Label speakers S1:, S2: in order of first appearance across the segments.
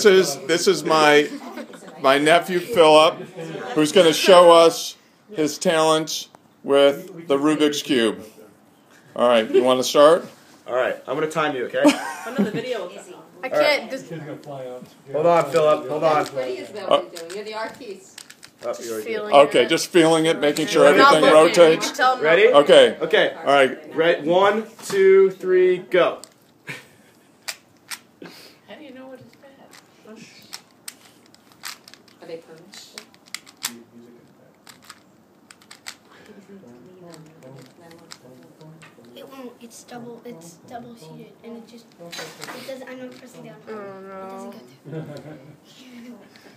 S1: This is my nephew Philip, who's going to show us his talents with the Rubik's Cube. All right, you want to start?
S2: All right, I'm going to time you, okay?
S3: Another video.
S4: I can't.
S2: Hold on, Philip. Hold on.
S5: What is that what you're doing? You're the artiste.
S1: Okay, just feeling it, making sure everything rotates.
S2: Ready?
S1: Okay.
S2: Okay.
S1: All right.
S2: Right. 1, 2, 3, go.
S3: How do you know what is bad?
S5: Are they permanent?
S4: It won't. It's double sheeted, and it doesn't. I'm not pressing down.
S3: Oh no.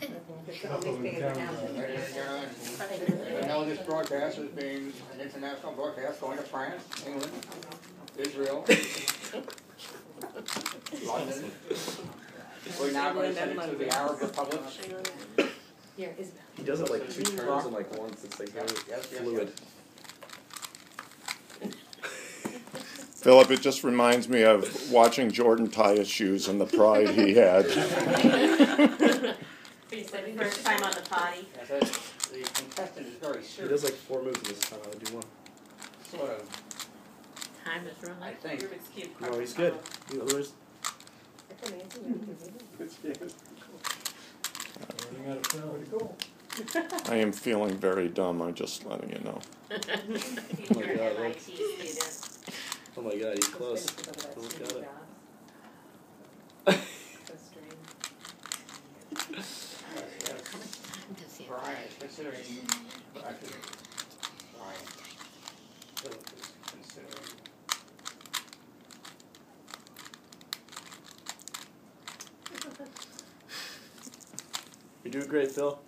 S4: It doesn't go
S6: You know this broadcast is being an international broadcast going to France, England, Israel, London. We're now going to send it to the Arab Republic.
S5: Here, Isabel.
S2: He does it like 2 turns and like once. It's like very fluid.
S1: Philip, it just reminds me of watching Jordan tie his shoes and the pride he had.
S3: You said first time on the potty.
S6: The contestant is very
S2: He
S6: serious.
S2: does like 4 moves in this time. I would do 1.
S6: Sort of,
S3: Time is wrong.
S6: I think.
S2: No, he's good.
S1: I am feeling very dumb. I'm just letting you know.
S2: Oh my God, he's close. Almost got it.
S6: Brian is considering, actually, Brian, Philip is considering.
S2: You're doing great, Phil.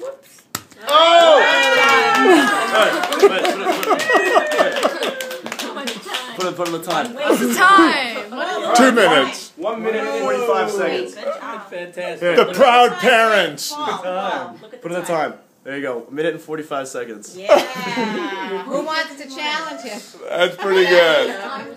S3: Whoops.
S2: Oh! Put on the time.
S4: What's the time?
S1: 2 minutes.
S2: 1 minute and 45 seconds.
S3: Fantastic.
S1: The proud parents.
S2: Put in the time. There you go. 1 minute and 45 seconds.
S5: Yeah. Who wants to challenge him?
S1: That's pretty good.